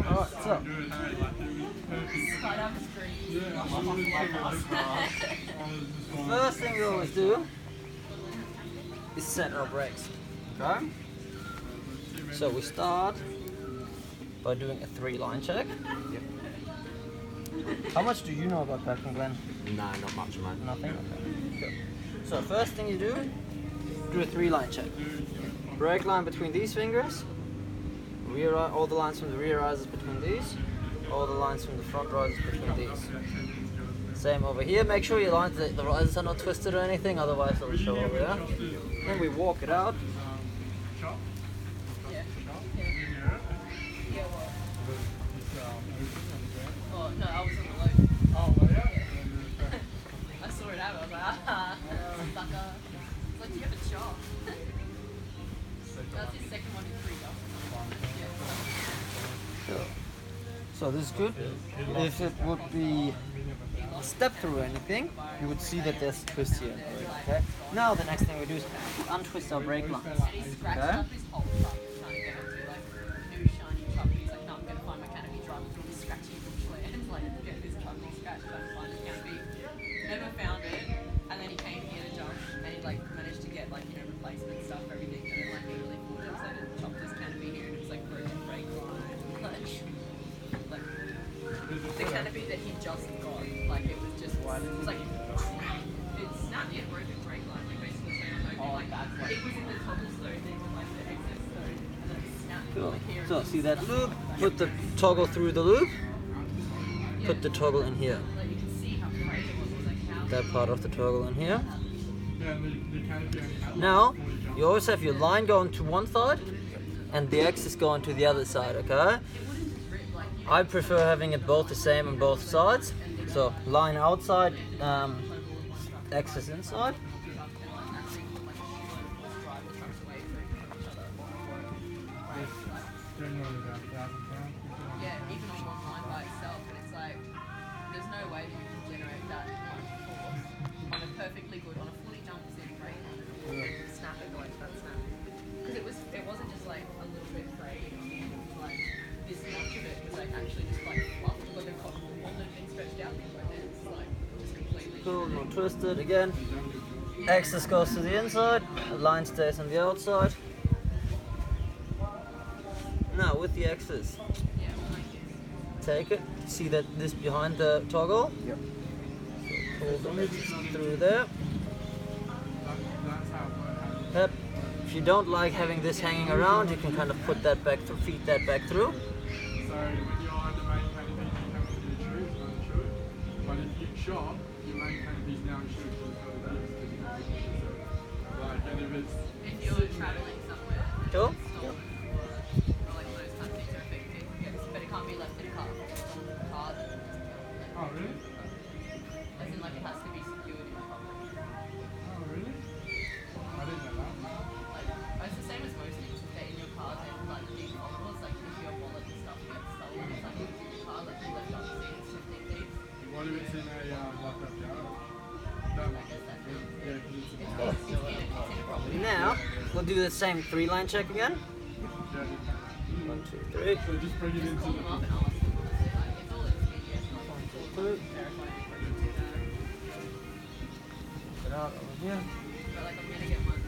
Alright, so first thing we always do is set our brakes. Okay? So we start by doing a 3-line check. Yep. How much do you know about backing, Glenn? No, not much, mate. Nothing? Okay. Good. So first thing you do a 3-line check. Brake line between these fingers, rear, all the lines from the rear risers between these, all the lines from the front risers between these. Same over here, make sure your lines, the risers are not twisted or anything, otherwise it'll show over there. Then we walk it out. Oh, no, I was on the loop. Oh, well, yeah. I saw it out, I was like, ah, sucker. It's like, do you have a job? That's his second one in 3 jobs. So this is good. If it would be step through anything, you would see that there's a twist here. Okay. Now the next thing we do is untwist our brake lines. And he scratched up his whole truck trying to get it to like new shiny truck. He's like, no, I'm going to find my Canopy driver with all these scratchy bushlands, like get this truck all scratched, trying to find his Canopy. Never found it, and then he came here to jump, and he like managed to get like, you know, replacement stuff, everything, and then like he really pulled it, so he chopped his Canopy here, and it was like broken brake line, like the Canopy that he just got, like it was just, it was like, it snapped, yeah, broken brake line, like basically saying, like it was in the cobblestone, thing with like the excess stone, and then it snapped, Cool. like here. So see that loop? Put the toggle through the loop. Put the toggle in here. Like you can see how crazy it was, like how. That part of the toggle in here. Yeah, and the Canopy only had Now you always have your line going to one side and the X is going to the other side, okay? I prefer having it both the same on both sides. So line outside, X is inside. generally about £1,000. Yeah, even on one line by itself, and it's like, there's no way that you can generate that much force on a perfectly good, on a fully jumped in brake line, and snap it like that snap. Because it wasn't just like a little bit frayed, it was like this much of it was like actually just like fluffed, but the cotton wool had been stretched out things like this, like just completely. Cool, not twisted again. Axis goes to the inside, the line stays on the outside. Now with the axis, Yeah, like this. take it, see that this behind the toggle? Yep. So pull the axis through there. That's how it works. Yep. If you don't like having this hanging around, you can kind of put that back through, feed that back through. So when you're on the main canopy, you come into the tree, it's uninsured. But if you chop, your main canopy's now insured for the further days. Like, and if it's... If you're traveling somewhere, Cool. or like those kind of things are affected, yes, but it can't be left in a car. Cars, Oh, really? as in like it has to be secured in a car. Oh, really? I didn't know that. Like, it's the same as most things. If they're in your car, then like big problems, like if your wallet and stuff gets stolen, it's like in your car, like you left on the seats, something thieves. What if it's in a locked-up garage? That one. Yeah, because it's in a It's in a property. Now, we'll do the same 3-line check again. Yeah, I didn't know 1, 2, 3. that. So just bring it into Call the... them up and ask them. Like, it's all in GPS, not on Two. verifying. Get out over here. But like I'm gonna get one.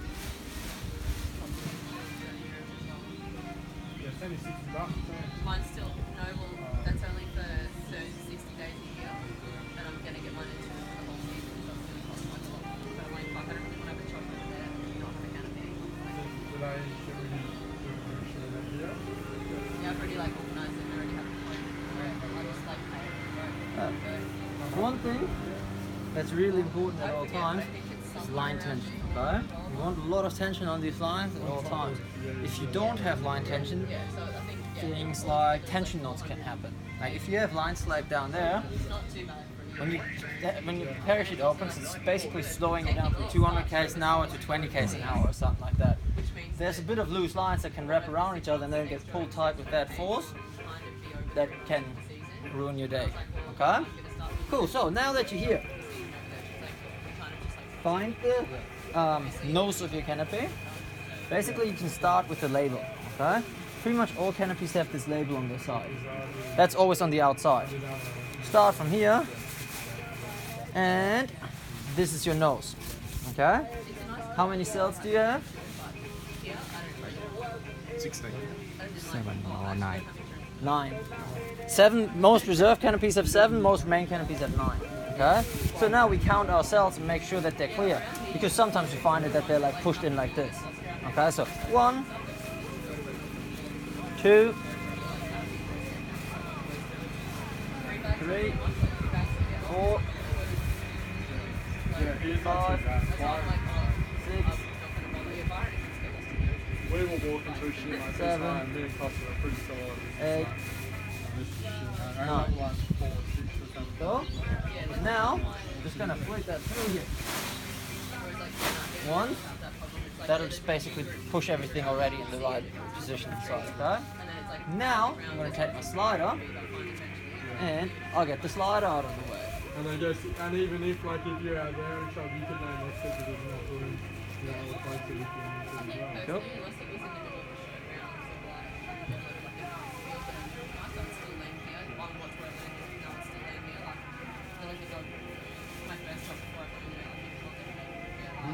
Yeah, it's only $60. Mine's still no, well that's only for certain 60 days a year, and I'm gonna get mine into the whole season, so it's gonna cost quite a lot. But I'm like, fuck, I don't really want to have a chocolate over there, and not have a canopy. Should I insure that here? Yeah, I've already like organised it, and I already have a quote for it. I just like pay it. One thing that's really important at all times I think it's is something line around tension. Okay? You want a lot of tension on these lines at all times. If you don't have line tension, Yeah, so I think things like tension knots can happen. Like if you have line slack down there, it's not too bad for me. when your parachute opens, it's basically slowing you down from 200 k's an hour to 20 k's an hour or something like that. Which means There's a bit of loose lines that can wrap around each other and then get pulled tight with that force. That can ruin your day. Okay? Cool, so now that you're here, find the nose of your canopy. Basically you can start with the label, okay? pretty much all canopies have this label on their side. That's always on the outside. Start from here, and this is your nose. Okay? How many cells do you have? 16. 7 or 9. 9. 7. Most reserve canopies have 7. Most main canopies have 9. Okay? So now we count our cells and make sure that they're clear, because sometimes you find it that they're like pushed in like this. Okay? So 1, 2, 3, 4, Yeah, here's 5, 6, we were walking through shit like this, 7, and me and Costa are pretty solid. 8. This is shit, No. like 4, 6 or something. So now I'm just gonna flick that through here. 1. That'll just basically push everything already in the right position inside. Okay. Now I'm gonna take my slider and I'll get the slider out of the way. And I guess, and even if like if you're out there and stuff, you can name next to it, there's enough room, you know, or close to it if you need to as well. Cool.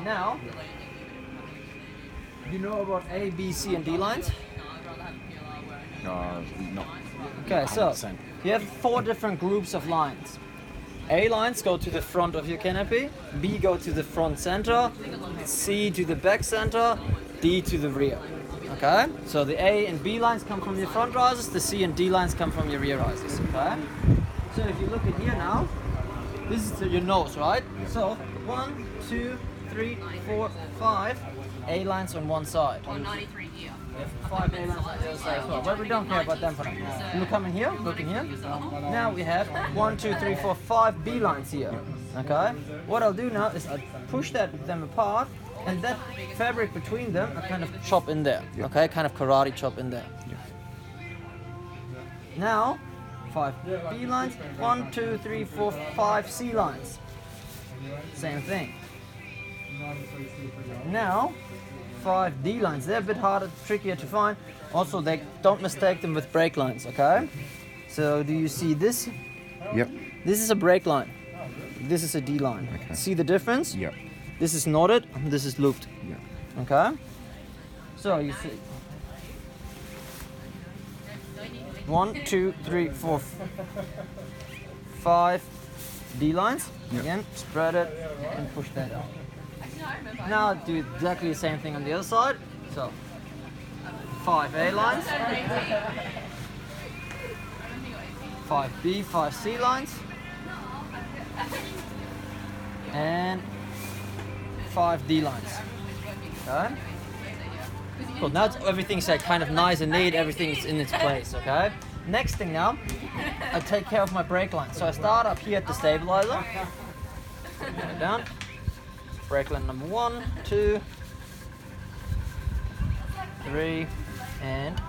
Now, you know about A, B, C, and D lines? Not Okay, so 100%. you have 4 different groups of lines. A lines go to the front of your canopy, B go to the front center, C to the back center, D to the rear. Okay? So the A and B lines come from your front risers, the C and D lines come from your rear risers. Okay? So if you look at here now, this is your nose, right? So 1, 2, 3, 4, 5 A lines on one side. Or 93 here. 5 A lines on the other side as well. But we don't care about them for now. You come in here, look in here. Now we have 1, 2, 3, 4, 5 B lines here. Okay? What I'll do now is I'll push them apart, and that fabric between them I kind of chop in there. Okay? Kind of karate chop in there. Now 5 B lines, 1, 2, 3, 4, 5 C lines. Same thing. Now 5 D lines. They're a bit harder, trickier to find. Also, they don't mistake them with brake lines, okay? So do you see this? Yep. This is a brake line. This is a D line. Okay. See the difference? Yep. This is knotted, this is looped. Yep. Okay? So you see 1, 2, 3, 4, 5 D lines. Yep. Again, spread it and push that out. Actually, I remember. Now do exactly the same thing on the other side. So 5 A lines, 5 B, 5 C lines, and 5 D lines. Okay? Cool. Now everything's like kind of nice and neat, everything's in its place, okay? Next thing now, I take care of my brake line. So I start up here at the stabilizer. Put it down. Brake line number 1, 2, 3, and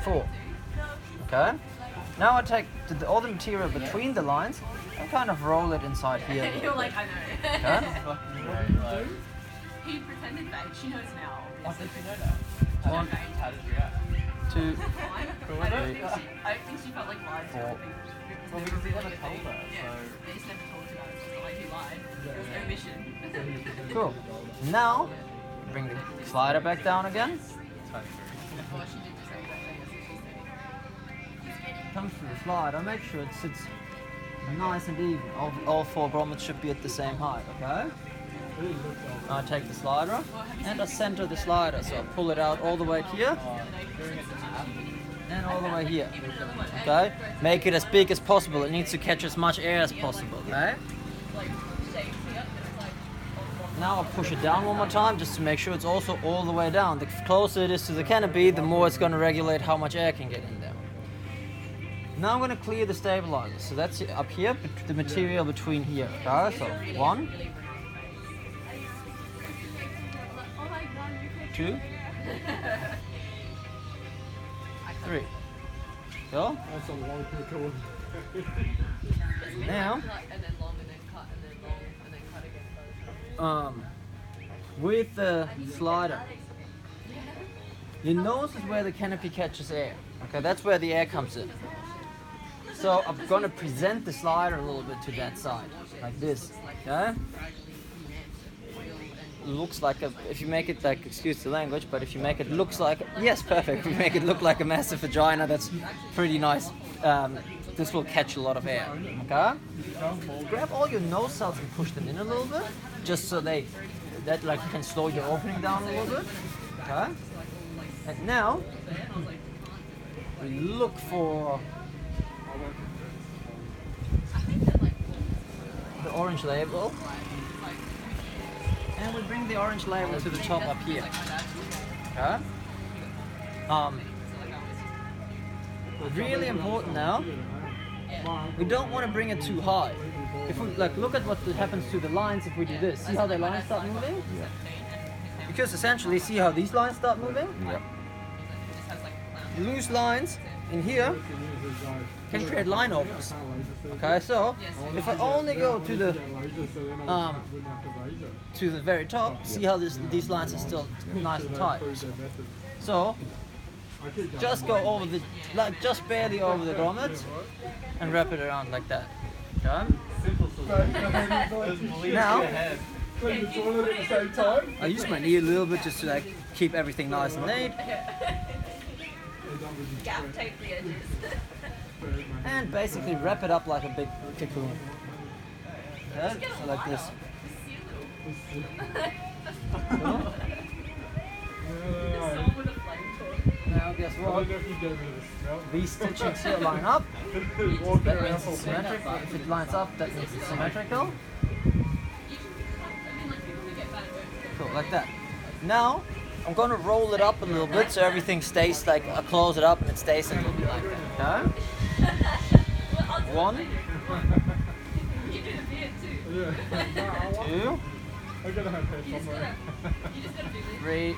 4. Okay? Now I take all the material between the lines and kind of roll it inside here. You're like, I know. Okay? He pretended that. She knows now. I said you know that. 1, How did you react? 2, I don't think she felt like lied to. I think Well, because he never told her, Yeah, so... they just never told you that. It's not like he lied. It was no mission. cool. Now, bring the slider back down again. Well, she did just say that. Comes through the slider, make sure it sits nice and even. All 4 grommets should be at the same height, okay? Now I take the slider and I center the slider, so I pull it out all the way here and all the way here. Okay? Make it as big as possible. It needs to catch as much air as possible, okay? Now I'll push it down one more time just to make sure it's also all the way down. The closer it is to the canopy, the more it's going to regulate how much air can get in there. Now I'm going to clear the stabilizer. So that's up here, the material between here. Okay? So 1, 2, 3. So That's a long record. now, And then long, and then cut, and then long, and then cut again. with the slider, Your nose is where the canopy catches air. Okay, that's where the air comes in. So I'm gonna present the slider a little bit to that side, like this. Okay? Looks like a, if you make it like, excuse the language, but if you make it looks like, yes, perfect. If you make it look like a massive vagina, that's pretty nice. This will catch a lot of air. Okay? Grab all your nose cells and push them in a little bit, just so that like can slow your opening down a little bit. Okay? And now we look for the orange label, and we bring the orange label to the top up here. Okay? Really important now. We don't want to bring it too high. If we like look at what happens to the lines if we do this. See how the lines start moving? Yeah. Because essentially, see how these lines start moving? Yep. Loose lines in here can create line overs. Okay, so if I only go to the very top, see how these lines are still nice and tight. So just go over the, like just barely over the grommet and wrap it around like that. Okay? Now I use my knee a little bit just to like keep everything nice and neat. Gaff tape the edges. And basically wrap it up like a big cocoon. Okay? So like this. Now guess what? These stitchings here line up. That means it's symmetrical. If it lines up, that means it's symmetrical. Cool, like that. Now I'm gonna roll it up a little bit so everything stays like, I close it up and it stays a little bit like that. Okay? 1, 2, 3,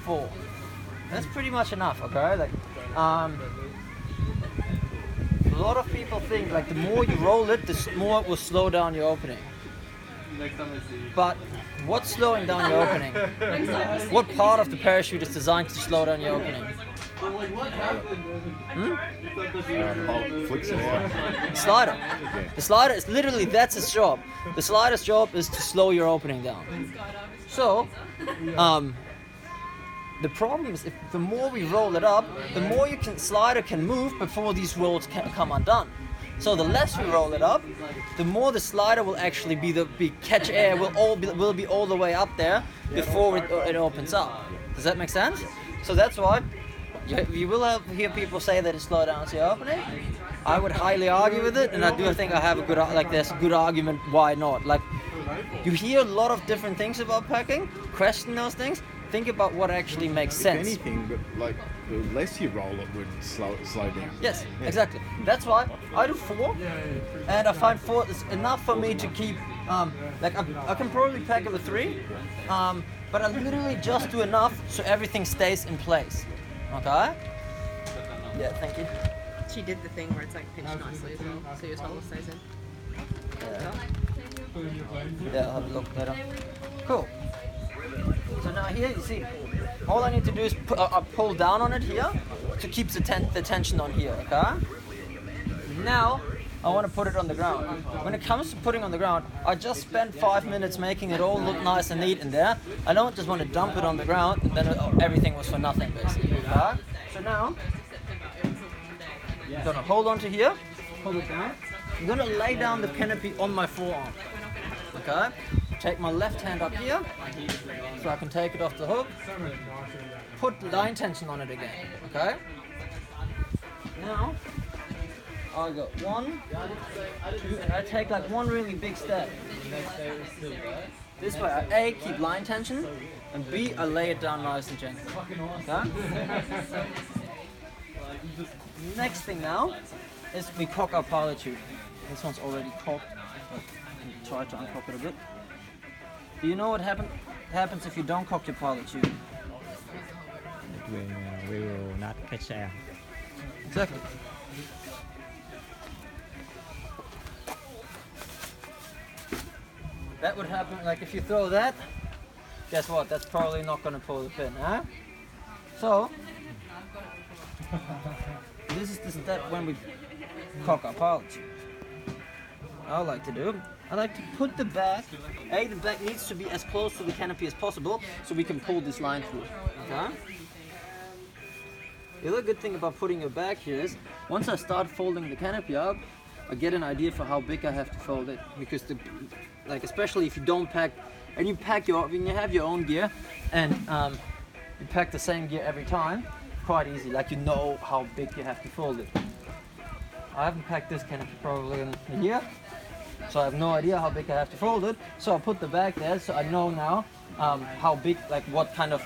4. That's pretty much enough, okay? Like, a lot of people think like the more you roll it, the more it will slow down your opening. But what's slowing down your opening? What part of the parachute is designed to slow down your opening? Flicks it out. The slider. The slider is literally, that's its job. The slider's job is to slow your opening down. So, the problem is if the more we roll it up, the more slider can move before these rolls can come undone. So the less we roll it up, the more the slider will actually catch air, will be all the way up there before it opens up. Does that make sense? So that's why you will hear people say that it slows down your opening. I would highly argue with it, and I do think I have there's a good argument why not. Like, you hear a lot of different things about packing, question those things, think about what actually makes sense. If anything, but like the less you roll it would slow down. Yes, exactly. That's why I do 4, and I find 4 is enough for me to keep. I can probably pack it with 3, but I literally just do enough so everything stays in place. Okay? Yeah, thank you. She did the thing where it's like pinched nicely as well, so your towel stays in. Yeah, I'll have a look better. Cool. So now here, you see, all I need to do is pull down on it here to keep the tension on here, okay? Now, I want to put it on the ground. When it comes to putting on the ground, I just spent 5 minutes making it all look nice and neat in there. I don't just want to dump it on the ground and then everything was for nothing, basically, okay? So now, I'm gonna hold on to here, hold it down. I'm gonna lay down the canopy on my forearm, okay? Take my left hand up here, so I can take it off the hook, put line tension on it again, okay? Now, I go 1, 2, and I take like one really big step. This way, I A, keep line tension, and B, I lay it down nice and gently, okay? Next thing now, is we cock our pilot tube. This one's already cocked, but I'll try to uncock it a bit. Do you know what happens if you don't cock your pilot tube? We will not catch air. Exactly. That would happen, like if you throw that, guess what? That's probably not going to pull the pin, huh? So, this is the step when we cock our pilot tube. I like to do, I like to put the back, the back needs to be as close to the canopy as possible so we can pull this line through, okay? The other good thing about putting your back here is, once I start folding the canopy up, I get an idea for how big I have to fold it, because especially if you don't pack, and when you have your own gear, and you pack the same gear every time, quite easy, like you know how big you have to fold it. I haven't packed this canopy probably in a year, so I have no idea how big I have to fold it, so I put the back there so I know now how big, like what kind of,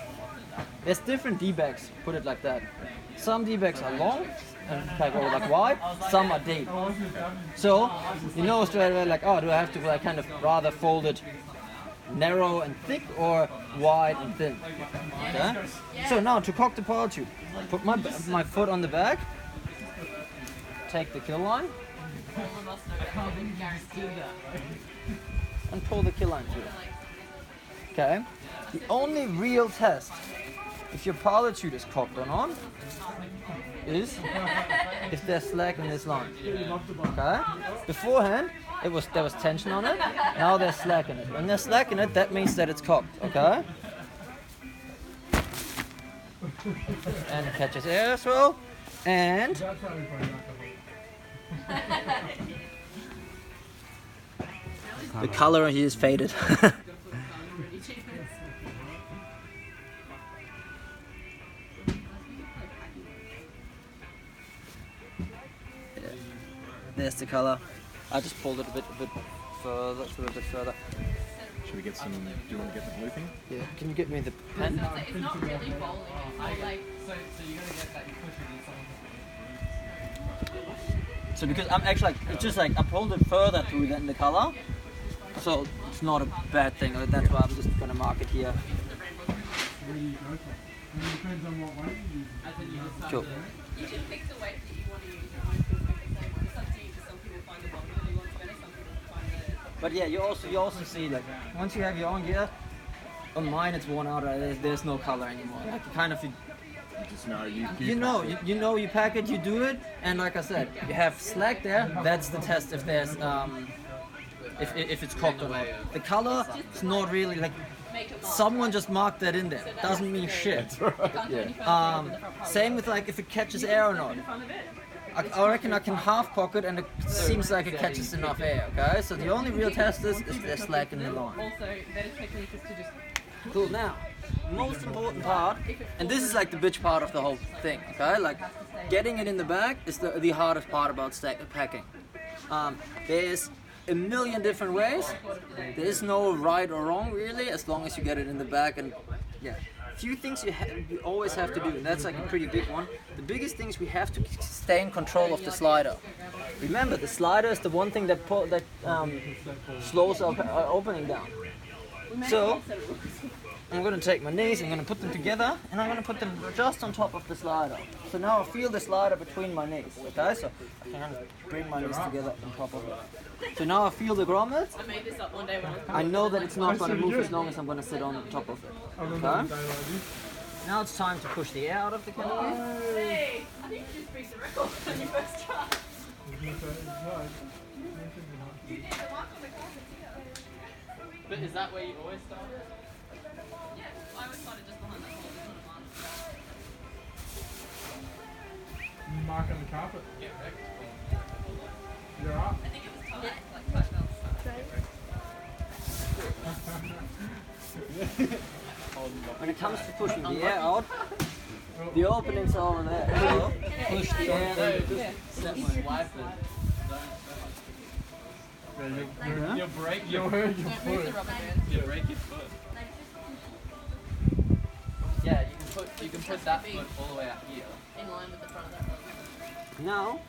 there's different D-bags, put it like that. Some D-bags are long and like wide, some are deep. So you know straight away like, oh, do I have to like kind of rather fold it narrow and thick or wide and thin? Okay? So now to cock the pilot tube, put my foot on the back, take the kill line, and pull the kill line through. Okay? The only real test if your pilot chute is cocked or not is if there's slack in this line. Okay? Beforehand, there was tension on it. Now there's slack in it. When there's slack in it, that means that it's cocked. Okay? And it catches air as well. And the color here is faded. There's the color. I just pulled it a bit further, Should we get some? Do you want to get the blue thing? Yeah. Can you get me the pen? It's not really bowling. Like, So you're gonna get that, you push it in someone's. So because I'm actually it's just like I pulled it further through than the color, so it's not a bad thing. That's why I'm just gonna mark it here. Where do you go for? And it depends on what weight you use. Sure. you can pick the weight that you want to use. It might feel like the same one. It's up to you. Some people find the bottom that they want better. Some people find the. But yeah, you also see like once you have your own gear, on mine it's worn out. Right? There's no color anymore. Like you kind of You just know you you know you pack it, you do it, and like I said, you have slack there. That's the test if there's if it's cocked or not. The color is not really like someone just marked that in there. Doesn't mean shit. Same with like if it catches air or not. I reckon I can half cock it and it seems like it catches enough air. Okay, so the only real test is if there's slack in the line. Also, better technique is to just. Cool. Now, most important part, and this is like the bitch part of the whole thing. Okay, like getting it in the bag is the hardest part about packing. There's a million different ways. There is no right or wrong really, as long as you get it in the bag. And yeah, few things you always have to do, and that's like a pretty big one. The biggest thing is we have to stay in control of the slider. Remember, the slider is the one thing that slows up opening down. So I'm going to take my knees, I'm going to put them together, and I'm going to put them just on top of the slider. So now I feel the slider between my knees, okay? So I can bring my knees together on top of it. So now I feel the grommets. I made this up one day when I was. I know that it's not going to move as long as I'm going to sit on top of it, okay? Now it's time to push the air out of the canopy. Hey, I think you just beat the record on your first try. You did the mark on the carpet too. But is that where you always start? Yeah, I always started just behind that hole. It's not a mark. You mark on the carpet. Yeah, right. You're up. I think it was tight, like tight belts. When it comes to pushing the air out, the openings are over there. So push the air. Step swipe it. You'll break your Don't move the rubber band. You break your foot. Yeah, you can put that foot all the way out here. In line with the front of that rubber. Now,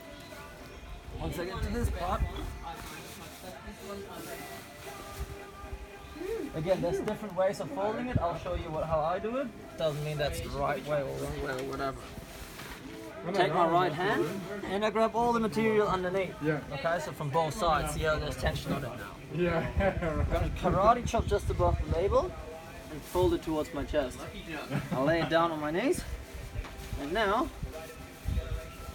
once I get to this part, again, there's different ways of folding it. I'll show you how I do it. Doesn't mean that's the right way or wrong way or whatever. Take my right hand and I grab all the material underneath. Yeah. Okay, so from both sides. See how there's tension on it now. Yeah. I'm gonna karate chop just above the label and fold it towards my chest. I'll lay it down on my knees And now,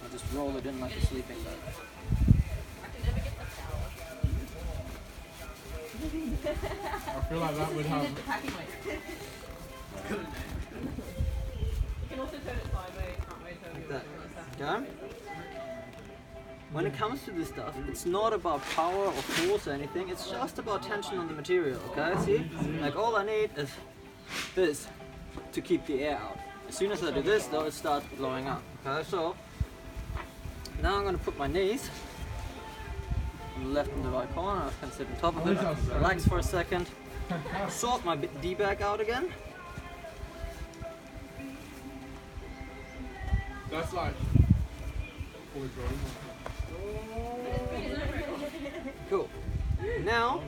I'll just roll it in like a sleeping bag. I feel like that would have. The packing weight. You can also turn it sideways, frontways, however you That. want. Okay? When it comes to this stuff, it's not about power or force or anything, it's just about tension on the material, okay? See? Like all I need is this to keep the air out. As soon as I do this though, it starts blowing up, okay? So, now I'm gonna put my knees on the left and the right corner, I can sit on top of it, relax for a second, sort my D bag out again. That's like. Fully grown. Cool. Now,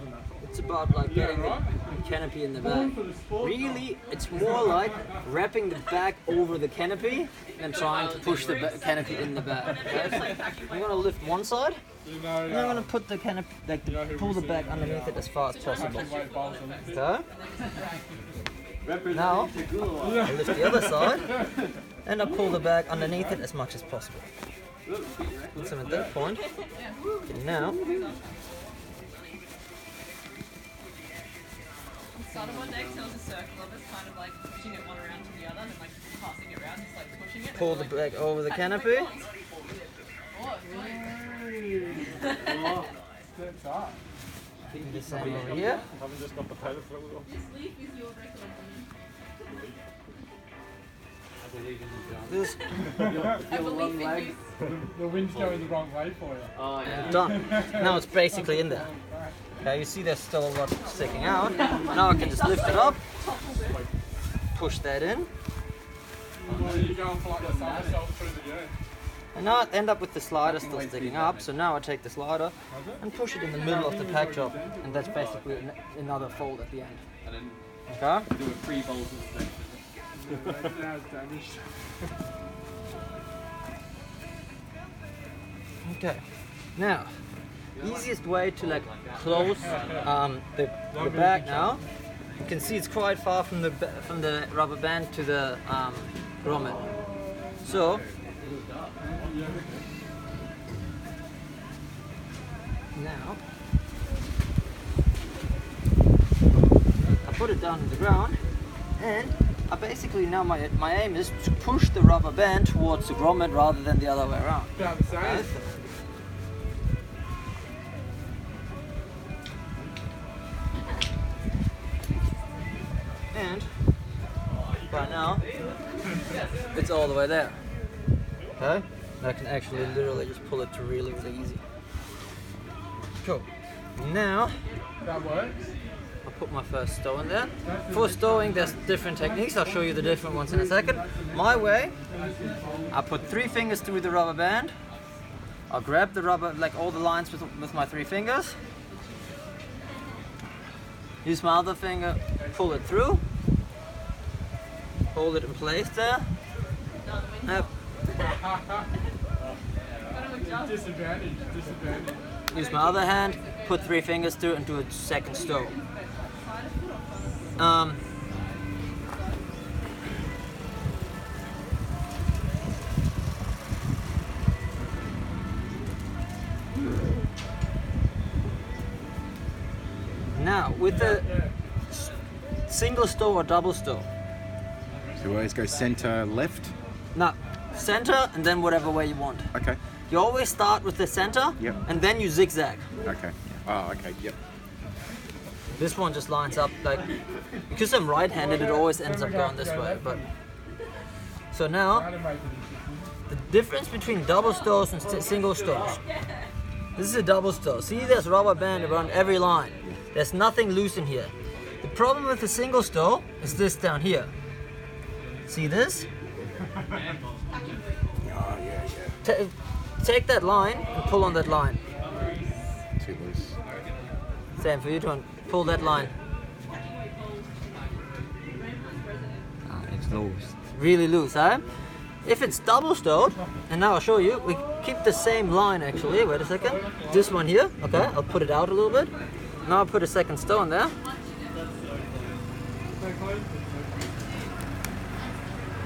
it's about like getting the canopy in the bag. Really, it's more like wrapping the bag over the canopy than trying to push the canopy in the bag. Okay? I'm gonna lift one side, You know, and I'm gonna put the canopy, like pull the bag underneath it as far as possible. Okay? Now, I lift the other side, and I pull the bag underneath it as much as possible. So at that point, okay, now, Start of one next, there was a circle of us kind of like pushing it one around to the other and then like passing it around, just like pushing it. pull the bag over the canopy. Oh, Steps up. Do the same over here. this leaf is your record. This, I believe in you. The wind's going the wrong way for you. done. Now it's basically in there. Okay, you see there's still a lot sticking out. Now I can just lift it up, push that in, Well, you go and fly the somersault through the air. and now I end up with the slider still sticking up. So now I take the slider and push it in the middle of the pack job, and that's basically another fold at the end. And then Okay? do a free bolt suspension. Now it's damaged. Okay. Now, easiest way to like close the bag now. You can see it's quite far from the rubber band to the grommet. So now I put it down on the ground, and I basically now my aim is to push the rubber band towards the grommet rather than the other way around. About the same. Okay? And by now, it's all the way there. Okay? I can actually literally just pull it to really easy. Cool. Now, That works. I'll put my first stow in there. For stowing, there's different techniques. I'll show you the different ones in a second. My way, I put 3 fingers through the rubber band. I'll grab the rubber, like all the lines with my 3 fingers. Use my other finger, pull it through. Hold it in place there. Yep. Disadvantage. Use my other hand, put 3 fingers through and do a second stow. Now, with the single stow or double stow, So we always go center left. now center and then whatever way you want. Okay. You always start with the center Yep. and then you zigzag. Okay. Oh, okay. Yep. This one just lines up like, because I'm right-handed, it always ends up going this way. But so now, the difference between double stows and single stows. This is a double stow. See, there's rubber band around every line. There's nothing loose in here. The problem with the single stow is this down here. See this? Take that line and pull on that line. Too loose. Same for you, to pull that line. It's loose. Really loose, huh? If it's double stowed, and now I'll show you, we keep the same line actually. Wait a second. This one here, okay, I'll put it out a little bit. Now I'll put a second stow in there.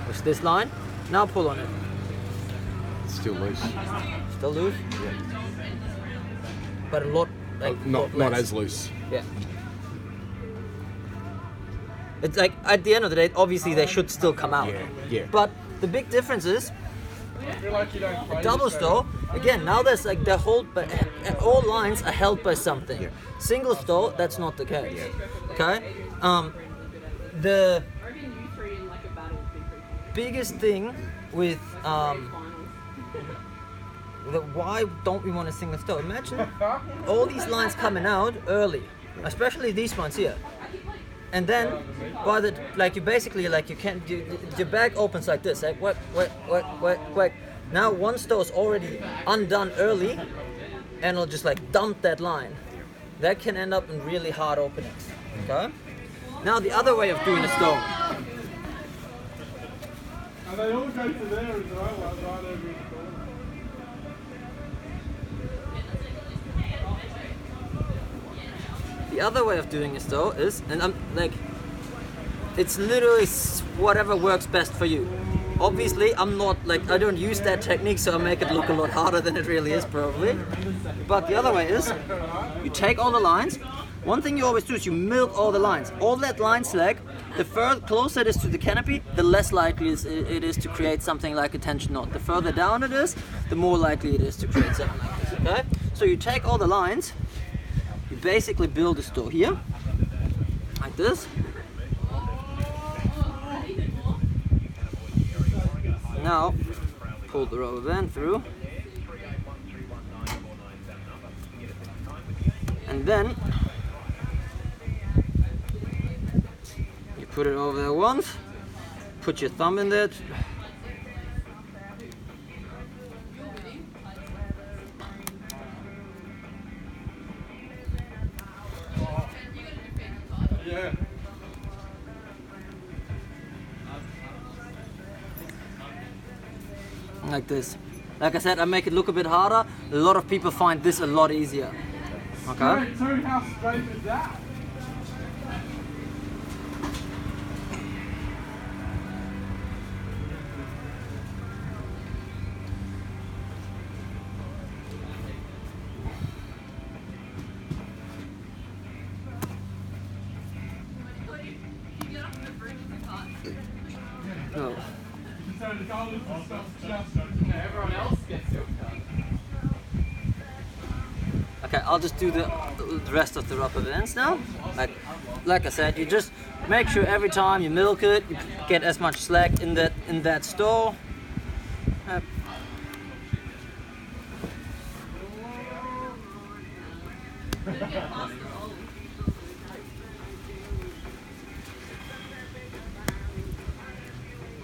Push this line, Now pull on it. It's still loose. Still loose? Yeah. But a lot, like Not less. as loose. Yeah. It's like, at the end of the day, obviously they should still come out. Yeah. But the big difference is, I feel like you don't play double this stow, again, now there's like they're held by, all lines are held by something. Yeah. Single stow, that's not the case. Yeah. Okay? The I reckon you three in like a battle would be pretty fun. biggest thing with Finals. why don't we want a single stow? Imagine all these lines coming out early, especially these ones here. And then, by the like, you basically like you can't. Your bag opens like this, like whack. Now one stow is already undone early, and it'll just like dump that line. That can end up in really hard openings. Okay. Now the other way of doing a stow. And they all go to there as well, like right over in the corner. The other way of doing a stow is, and I'm like, it's literally whatever works best for you. Obviously, I'm not like, I don't use that technique, so I make it look a lot harder than it really is, probably. But the other way is, you take all the lines. One thing you always do is you milk all the lines. All that line slack, the closer it is to the canopy, the less likely it is to create something like a tension knot. The further down it is, the more likely it is to create something like this, okay? So you take all the lines, you basically build a stow here, like this. Now, pull the rubber band through. And then, you put it over there once, put your thumb in there. Yeah. Like this. Like I said, I make it look a bit harder. A lot of people find this a lot easier. Okay? So how straight is that? No. So the colours and stuff just Everyone else gets your cut. Okay, I'll just do the rest of the rubber bands now. Like I said, you just make sure every time you milk it, you get as much slack in that stow.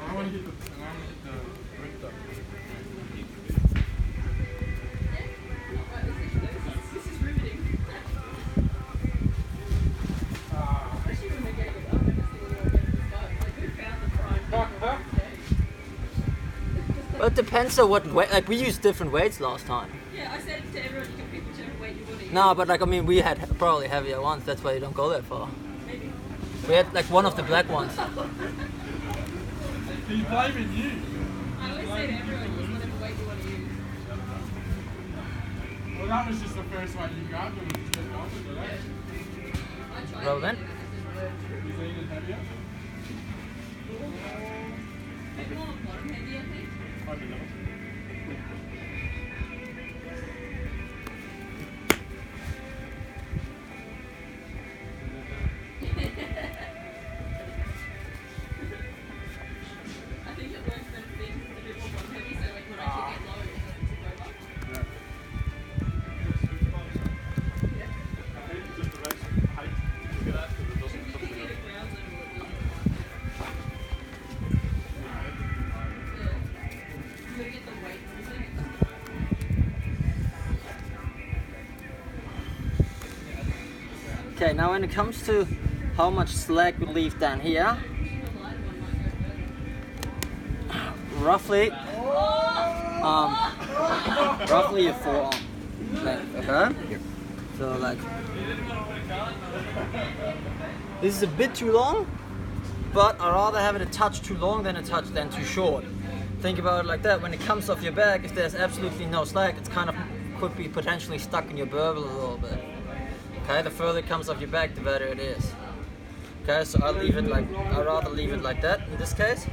I want to get the rest up. This is riveting. Especially when we're getting it up every single one of this boat. Like, who found the prime? But it depends on what weight. Like we used different weights last time. Yeah, I said to everyone, you can pick whichever weight you want to use. No, but like I mean, we had probably heavier ones. That's why you don't go that far. Maybe. We had like one of the black ones. He's blaming you. I always say to everyone, use whatever weight you want to use. Well, that was just the first one you grabbed and we just kept on with it. I tried Rubber band. Is it even heavier? A bit more bottom heavy, I think. Maybe not. I think it works better for me because it's a bit more bottom heavy, so like when I kick it low, it doesn't tip over. I think it's just the rest of the height. Look at that, because it doesn't If you something kick it at ground level, it will. Yeah. You gotta get the weight from the thing. Okay, now when it comes to how much slack we leave down here, roughly your forearm length, okay? Yep. So like, this is a bit too long, but I'd rather have it a touch too long than a touch too short. think about it like that. When it comes off your back, if there's absolutely no slack, it's kind of could be potentially stuck in your burble a little bit. Okay, the further it comes off your back, the better it is. Okay, so I'd rather leave it like that in this case.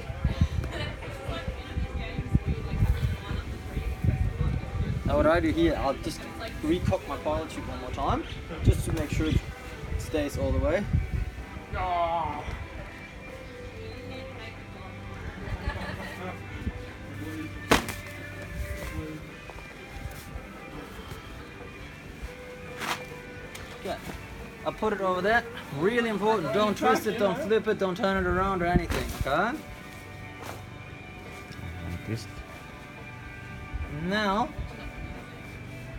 Now what I do here, I'll just recock my pilot chute one more time, just to make sure it stays all the way. Okay, I put it over there. Really important, don't twist it, don't flip it, don't turn it around or anything, okay? Twist. Now,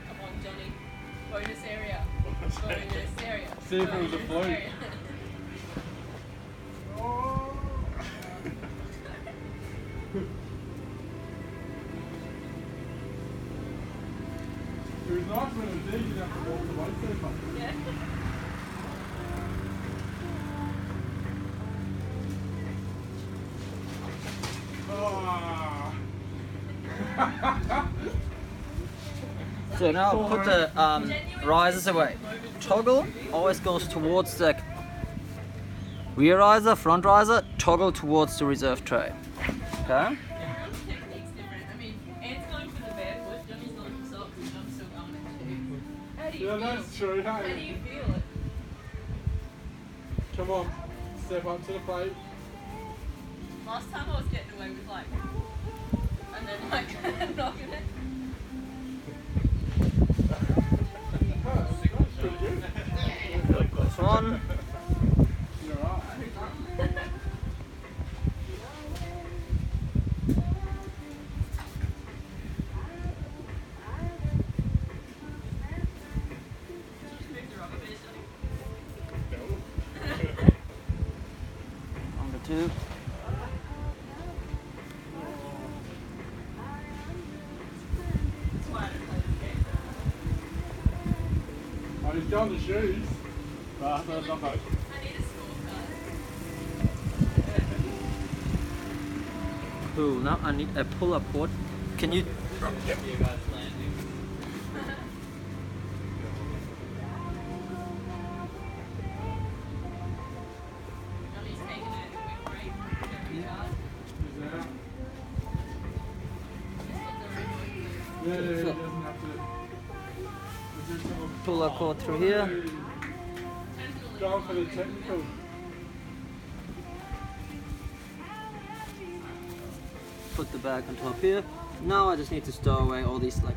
Come on, Johnny. Bonus area. Bonus area. See if it was a float. Area. It was nice when it was there, you didn't have to walk away so much. Yeah. Ah. so now I'll put the risers away. Toggle always goes towards the rear riser, front riser, toggle towards the reserve tray. Okay? Everyone's technique's different. I mean, Ant's going for the barefoot, Johnny's going for socks, and I'm still going for shoes. How do you Yeah, feel? that's true. How do you feel it? Come on, step up to the plate. Last time I was getting away with like, and then like knocking it. Pretty good. This one. You're right. Number two. Oh, he's done the shoes. But that's not much. I need a scorecard. Cool, now I need a pull-up port. Can you... Johnny's taking a quick break. Very hard. He's out. He's got the Yeah, he So- doesn't have to. pull-up cord through here. Going for the technical. Put the bag on top here. Now I just need to stow away all these like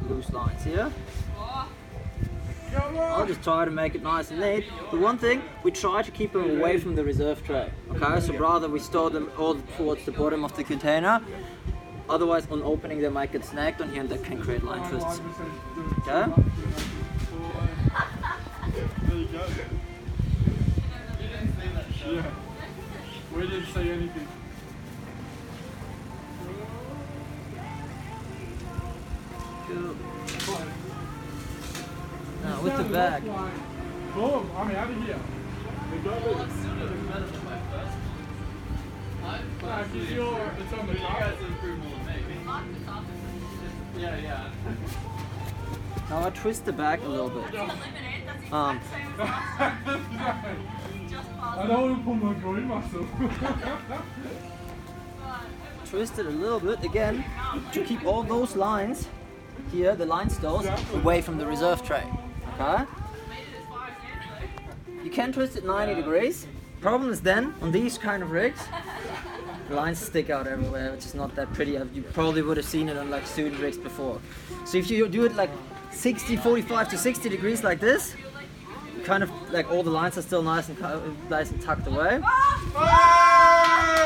loose lines here. Oh, Come I'll on! just try to make it nice and neat. The one thing, we try to keep them away from the reserve tray. Okay, so rather we store them all towards the bottom of the container. Otherwise, on opening, they might get snagged on here and that can create line twists. Okay? There you go. Yeah. We didn't see anything. Cool. Now with the bag, Boom, I'm out of here. We got it. I'm still doing better than my first one. Nah, 'cause it's on the You guys carpet. improved more than me. fuck the carpet. Yeah, yeah. now I twist the bag a little bit. Eliminate, that's exact Um, same as last time. Just I past don't want to pull my groin muscle. Twist it a little bit again to keep all those lines here, the line stalls, away from the reserve tray. Okay? made it as far as yet, You can twist it 90 degrees. Problem is then, on these kind of rigs, the lines stick out everywhere, which is not that pretty. You probably would have seen it on like student rigs before. So if you do it like 45 to 60 degrees like this, kind of like all the lines are still nice and tucked away.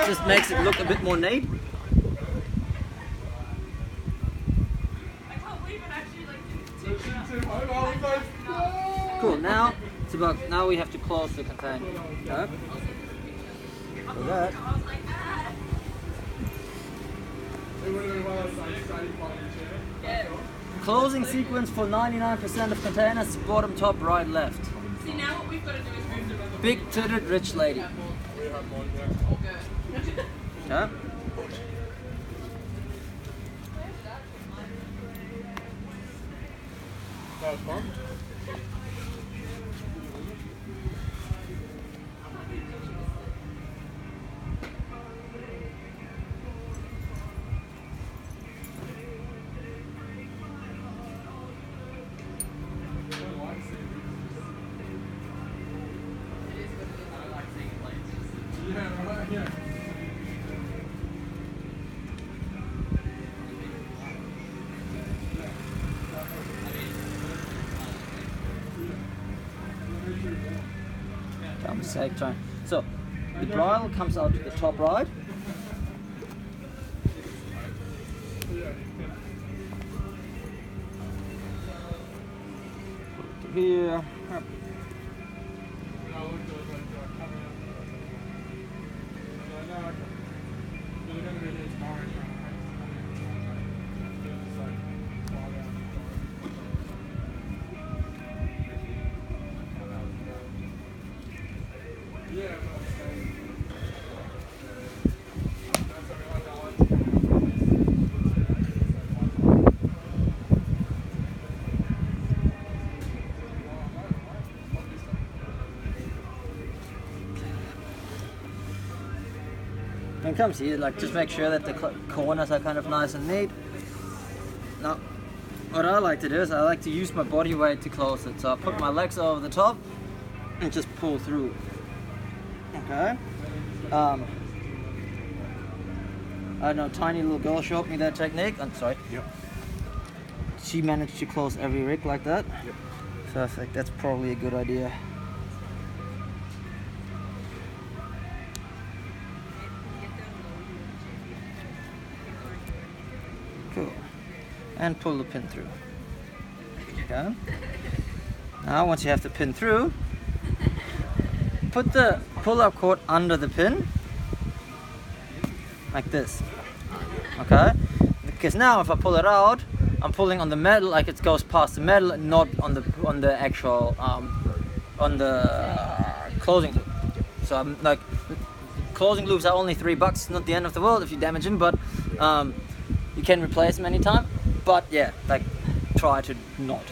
Just makes it look a bit more neat. I can't believe it actually like did Cool. Now it's about. Now we have to close the container. Okay? For that, I was like, ah. It would have been one of those like satisfying chairs. Yeah. closing sequence for 99% of containers: bottom, top, right, left. See, now what we've got to do is move them over. Big titted rich lady. All good. Okay? guys from? Yeah, right, yeah. I'm safe trying. So the bridle comes out to the top right. Put it here. When it comes here, like just make sure that the corners are kind of nice and neat. Now, what I like to do is I like to use my body weight to close it. So I put my legs over the top and just pull through. Okay. I know, tiny little girl showed me that technique. I'm sorry. Yep. She managed to close every rig like that. Yep. So I think that's probably a good idea. Cool. And pull the pin through. Okay. Now once you have the pin through, put the pull-up cord under the pin, like this. Okay? Because now if I pull it out, I'm pulling on the metal, like it goes past the metal, and not on the actual on the closing loop. So I'm like, closing loops are only $3. It's not the end of the world if you damage them, but you can replace them anytime. But yeah, like try to not.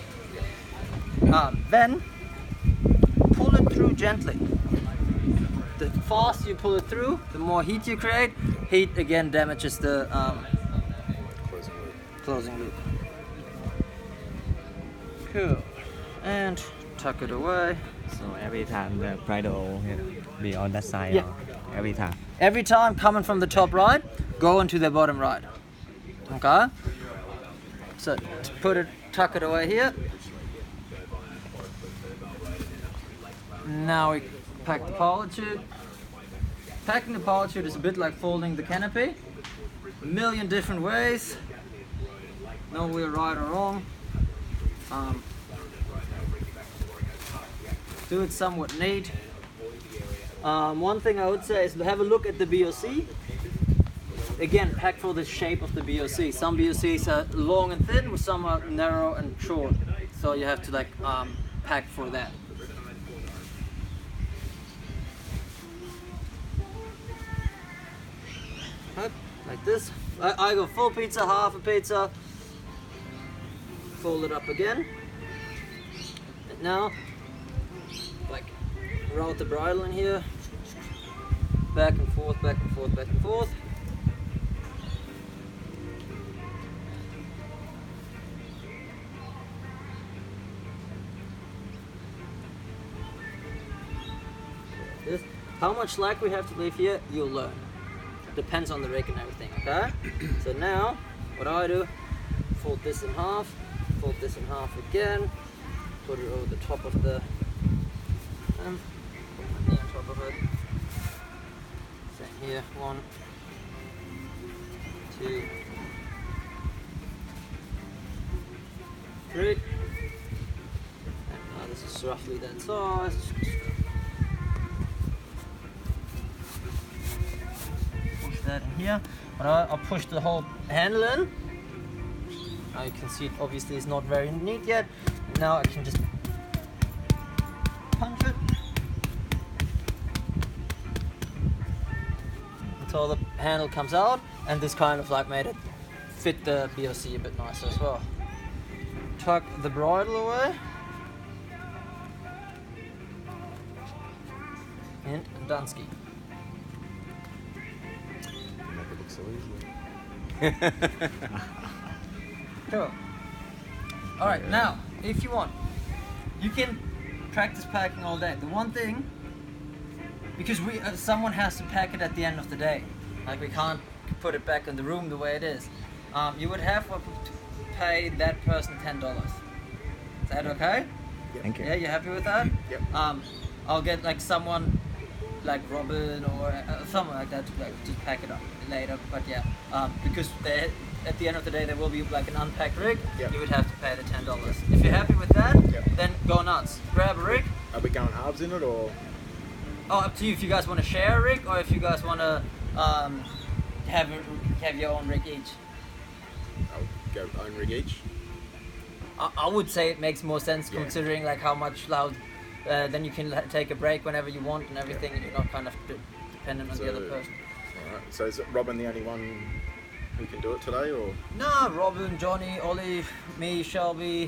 Then pull it through gently. The faster you pull it through, the more heat you create. Heat again damages the closing loop. Cool. And tuck it away. So every time the bridle be on that side. Yeah. Or every time. Every time coming from the top right, go into the bottom right. Okay? So tuck it away here. Now we pack the power tube. Packing the power tube is a bit like folding the canopy. A million different ways. No way right or wrong. Do it somewhat neat. One thing I would say is have a look at the BOC. Again, pack for the shape of the BOC. Some BOCs are long and thin, some are narrow and short. So you have to like pack for that. Like this. I go full pizza, half a pizza. Fold it up again. And now, like, route the bridle in here. Back and forth, back and forth, back and forth. This. How much slack we have to leave here, you'll learn. Depends on the rig and everything, okay? So now, what I do, fold this in half again, put it over the top of the, and put my knee on top of it. Same here, 1, 2, 3. And now this is roughly that size. That in here, but I'll push the whole handle in. Now you can see it obviously is not very neat yet. Now I can just punch it until the handle comes out, and this kind of like made it fit the BOC a bit nicer as well. tuck the bridle away. And Dunsky. Make it look so easy. Cool. Alright, now, if you want, you can practice packing all day. The one thing, because someone has to pack it at the end of the day. Like, we can't put it back in the room the way it is. You would have to pay that person $10. Is that okay? Thank you. Yeah, you happy with that? Yep. I'll get like someone like Robin or someone like that to like just pack it up later. But yeah, because at the end of the day there will be like an unpacked rig. Yep. You would have to pay the $10. If you're happy with that, Yep. then go nuts. Grab a rig. Are we going halves in it or? Oh, up to you if you guys want to share a rig or if you guys want to have your own rig each. I'll go own rig each. I would say it makes more sense Yeah. considering like how much loud. Then you can take a break whenever you want and everything, and you're not kind of dependent on the other person. Alright, so is Robin the only one who can do it today, or? No, Robin, Johnny, Ollie, me, Shelby,